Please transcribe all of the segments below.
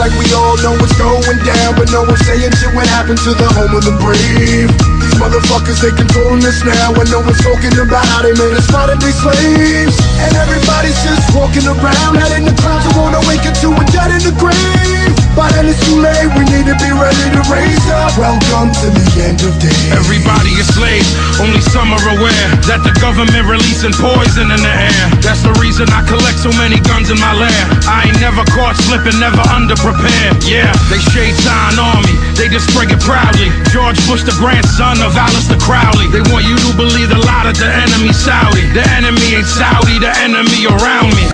like we all know what's going down, but no one's saying shit what happened to the home of the brave. These motherfuckers, they controlling us now, and no one's talking about how they made us modern day slaves. And everybody's just walking around, head in the clouds, who won't awaken to a dead in the grave. By then it's too late, we need to be ready to raise up. Welcome to the end of days. Everybody is slaves, only some are aware that the government releasing poison in the air. That's the reason I collect so many guns in my lair. I ain't never caught slipping, never underprepared. Yeah, they shade sign on me, they just spring it proudly. George Bush, the grandson of Aleister Crowley. They want you to believe the lie that the enemy Saudi. The enemy ain't Saudi, the enemy around me.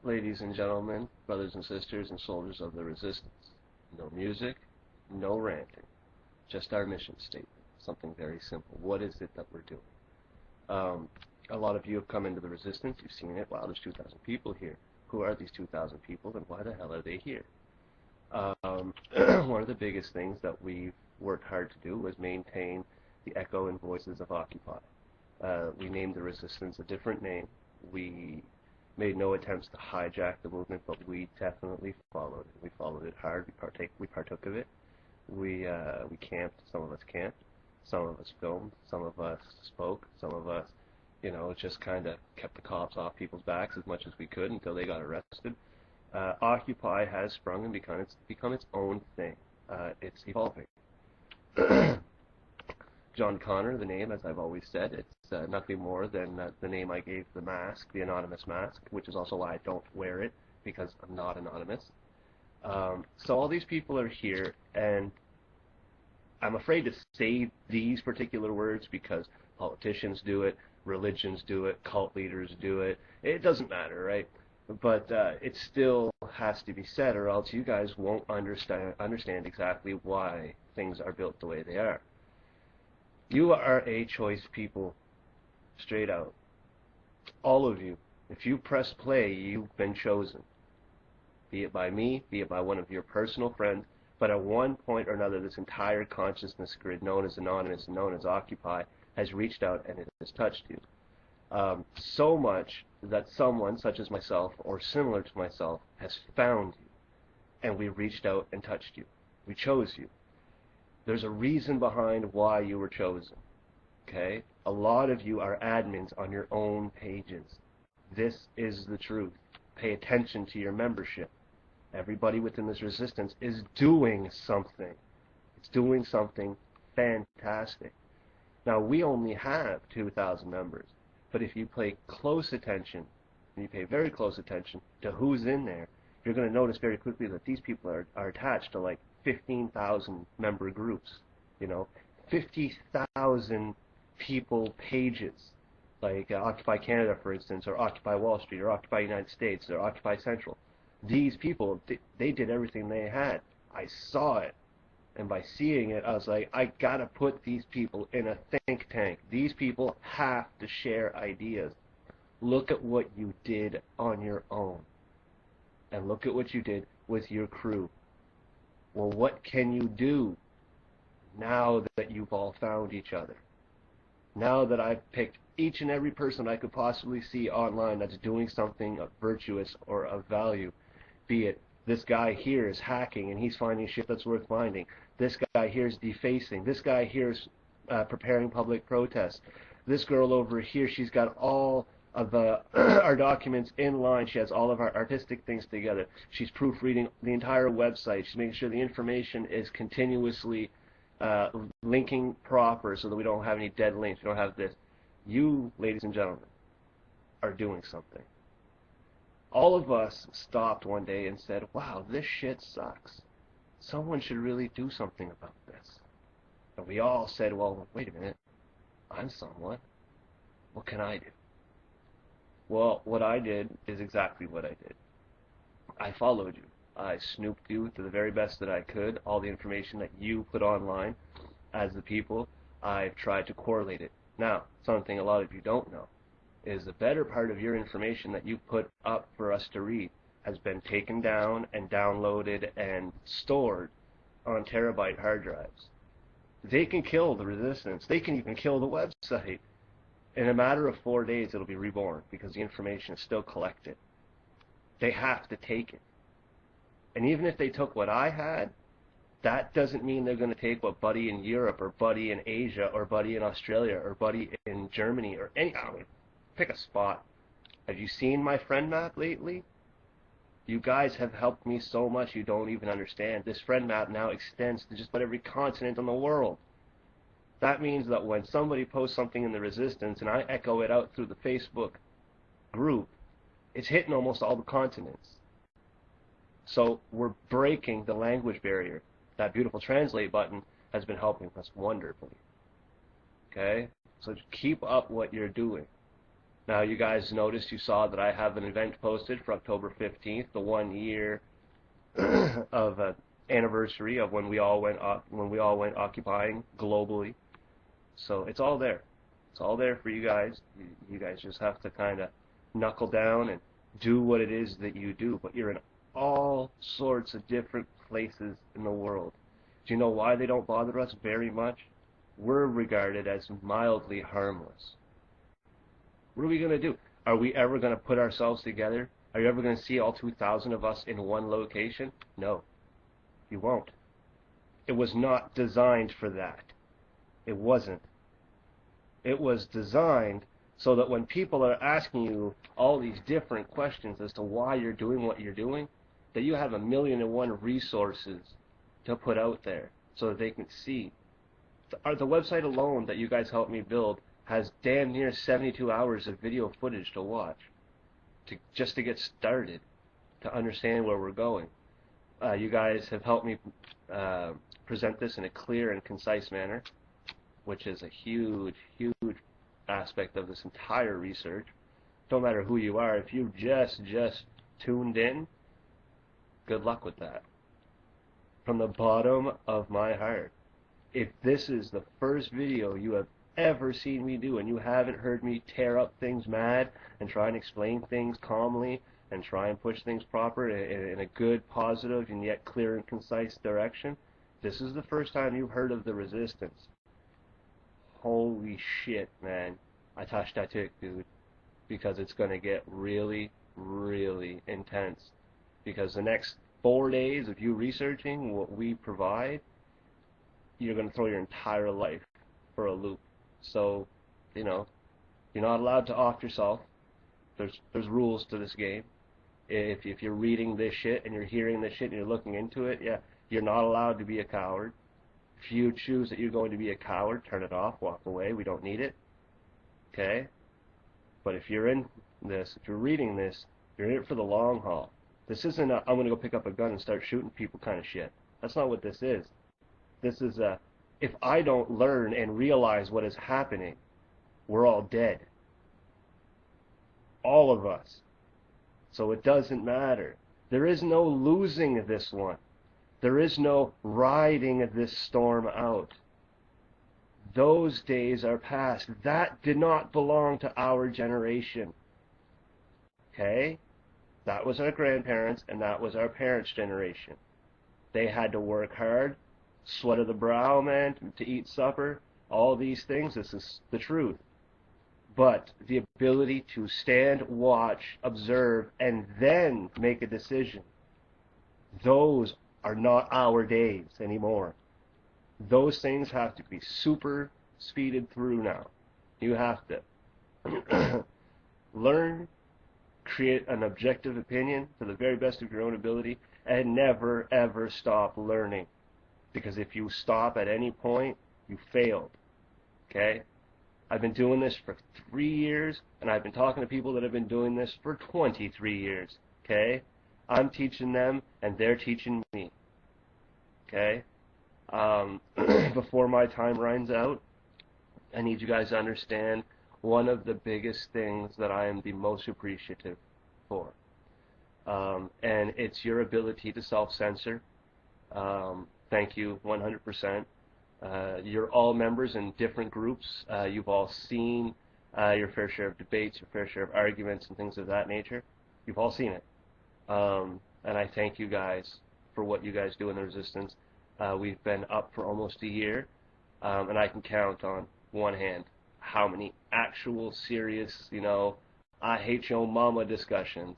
Ladies and gentlemen, brothers and sisters and soldiers of the resistance, no music, no ranting, just our mission statement, something very simple. What is it that we're doing? A lot of you have come into the resistance, you've seen it. Wow, there's 2,000 people here. Who are these 2,000 people, and why the hell are they here? One of the biggest things that we've worked hard to do was maintain the echo and voices of Occupy. We named the resistance a different name. We made no attempts to hijack the movement, but we definitely followed it. We followed it hard. We partook of it. We camped. Some of us camped. Some of us filmed. Some of us spoke. Some of us, you know, just kind of kept the cops off people's backs as much as we could until they got arrested. Occupy has sprung and become its own thing. It's evolving. John Connor, the name, as I've always said, it's nothing more than the name I gave the mask, the anonymous mask, which is also why I don't wear it, because I'm not anonymous. So all these people are here, and I'm afraid to say these particular words because politicians do it, religions do it, cult leaders do it. It doesn't matter, right? But it still has to be said, or else you guys won't understand exactly why things are built the way they are. You are a choice people, straight out. All of you. If you press play, you've been chosen. Be it by me, be it by one of your personal friends, but at one point or another, this entire consciousness grid, known as Anonymous and known as Occupy, has reached out and it has touched you. So much that someone, such as myself, or similar to myself, has found you, and we reached out and touched you. We chose you. There's a reason behind why you were chosen, okay? A lot of you are admins on your own pages. This is the truth. Pay attention to your membership. Everybody within this resistance is doing something. It's doing something fantastic. Now, we only have 2,000 members, but if you pay close attention, and you pay very close attention to who's in there, you're going to notice very quickly that these people are attached to like 15,000 member groups, you know, 50,000 people pages, like Occupy Canada, for instance, or Occupy Wall Street, or Occupy United States, or Occupy Central. These people, they did everything they had. I saw it, and by seeing it, I was like, I gotta put these people in a think tank. These people have to share ideas. Look at what you did on your own, and look at what you did with your crew. Well, what can you do now that you've all found each other? Now that I've picked each and every person I could possibly see online that's doing something virtuous or of value, be it this guy here is hacking and he's finding shit that's worth finding, this guy here is defacing, this guy here is preparing public protests, this girl over here, she's got all of our documents in line. She has all of our artistic things together. She's proofreading the entire website. She's making sure the information is continuously linking proper so that we don't have any dead links. We don't have this. You, ladies and gentlemen, are doing something. All of us stopped one day and said, wow, this shit sucks. Someone should really do something about this. And we all said, well, wait a minute. I'm someone. What can I do? Well, what I did is exactly what I did. I followed you. I snooped you to the very best that I could. All the information that you put online as the people, I've tried to correlate it. Now, something a lot of you don't know is the better part of your information that you put up for us to read has been taken down and downloaded and stored on terabyte hard drives. They can kill the resistance. They can even kill the website. In a matter of 4 days, it'll be reborn because the information is still collected. They have to take it. And even if they took what I had, that doesn't mean they're going to take what buddy in Europe or buddy in Asia or buddy in Australia or buddy in Germany or any, I mean, pick a spot. Have you seen my friend map lately? You guys have helped me so much you don't even understand. This friend map now extends to just about every continent in the world. That means that when somebody posts something in the Resistance and I echo it out through the Facebook group, it's hitting almost all the continents. So we're breaking the language barrier. That beautiful translate button has been helping us wonderfully. Okay? So just keep up what you're doing. Now you guys noticed, you saw that I have an event posted for October 15th, the 1 year of anniversary of when we all went occupying globally. So it's all there. It's all there for you guys. You guys just have to kind of knuckle down and do what it is that you do. But you're in all sorts of different places in the world. Do you know why they don't bother us very much? We're regarded as mildly harmless. What are we going to do? Are we ever going to put ourselves together? Are you ever going to see all 2,000 of us in one location? No, you won't. It was not designed for that. It wasn't. It was designed so that when people are asking you all these different questions as to why you're doing what you're doing, that you have 1,000,001 resources to put out there so that they can see. The website alone that you guys helped me build has damn near 72 hours of video footage to watch, just to get started, to understand where we're going. You guys have helped me present this in a clear and concise manner, which is a huge, huge aspect of this entire research. No matter who you are, if you just tuned in, good luck with that. From the bottom of my heart, if this is the first video you have ever seen me do and you haven't heard me tear up things mad and try and explain things calmly and try and push things proper in a good, positive, and yet clear and concise direction, this is the first time you've heard of the Resistance. Holy shit, man. I touched that tick, dude. Because it's going to get really, really intense. Because the next 4 days of you researching what we provide, you're going to throw your entire life for a loop. So, you know, you're not allowed to off yourself. There's rules to this game. If you're reading this shit and you're hearing this shit and you're looking into it, yeah, you're not allowed to be a coward. If you choose that you're going to be a coward, turn it off, walk away. We don't need it. Okay? But if you're in this, if you're reading this, you're in it for the long haul. This isn't a, I'm going to go pick up a gun and start shooting people kind of shit. That's not what this is. This is a, if I don't learn and realize what is happening, we're all dead. All of us. So it doesn't matter. There is no losing this one. There is no riding this storm out. Those days are past. That did not belong to our generation. Okay? That was our grandparents, and that was our parents' generation. They had to work hard, sweat of the brow, man, to eat supper, all these things. This is the truth. But the ability to stand, watch, observe, and then make a decision, those are not our days anymore. Those things have to be super speeded through now. You have to learn, create an objective opinion to the very best of your own ability, and never ever stop learning. Because if you stop at any point, you failed. Okay? I've been doing this for 3 years, and I've been talking to people that have been doing this for 23 years. Okay? I'm teaching them, and they're teaching me. Okay? Before my time runs out, I need you guys to understand one of the biggest things that I am the most appreciative for. And it's your ability to self-censor. Thank you 100%. You're all members in different groups. You've all seen your fair share of debates, your fair share of arguments and things of that nature. You've all seen it. And I thank you guys for what you guys do in the Resistance. We've been up for almost a year, and I can count on one hand how many actual serious, I hate your mama discussions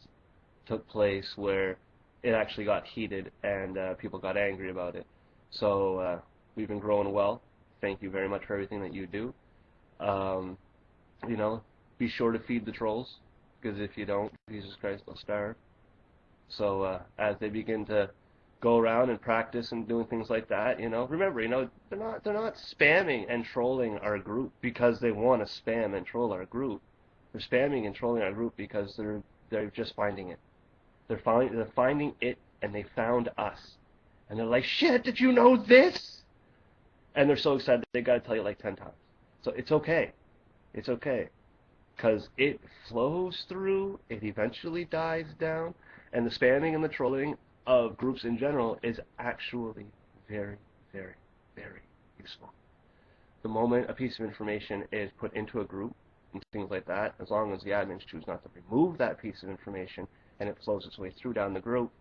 took place where it actually got heated and people got angry about it. So we've been growing well. Thank you very much for everything that you do. You know, be sure to feed the trolls, because if you don't, Jesus Christ, they'll starve. So as they begin to go around and practice and doing things like that, you know, remember, you know, they're not spamming and trolling our group because they want to spam and troll our group. They're spamming and trolling our group because they're just finding it. They're finding it, and they found us, and they're like, shit, did you know this? And they're so excited they got to tell you like 10 times. So it's okay. It's okay, because it flows through, it eventually dies down, and the spamming and the trolling of groups in general is actually very, very, very useful. The moment a piece of information is put into a group and things like that, as long as the admins choose not to remove that piece of information and it flows its way through down the group,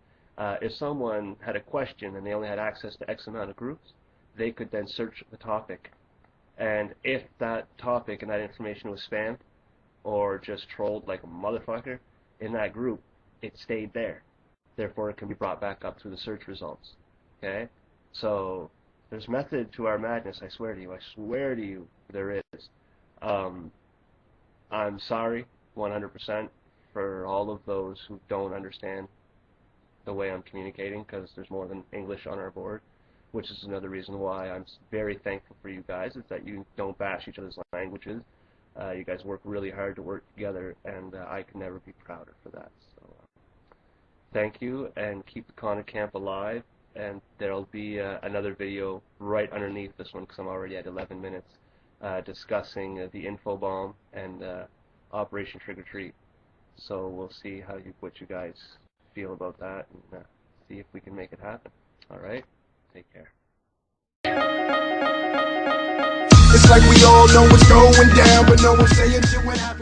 if someone had a question and they only had access to X amount of groups, they could then search the topic. And if that topic and that information was spammed or just trolled like a motherfucker in that group, it stayed there. Therefore, it can be brought back up through the search results. Okay? So there's method to our madness, I swear to you. I swear to you there is. I'm sorry, 100%, for all of those who don't understand the way I'm communicating, because there's more than English on our board, which is another reason why I'm very thankful for you guys, is that you don't bash each other's languages. You guys work really hard to work together, and I can never be prouder for that. So, thank you, and keep the Connor Camp alive, and there'll be another video right underneath this one, because I'm already at 11 minutes, discussing the info bomb and Operation Trick or Treat. So we'll see what you guys feel about that, and see if we can make it happen. All right? Take care. It's like we all know what's going down, but no one's saying shit what happened.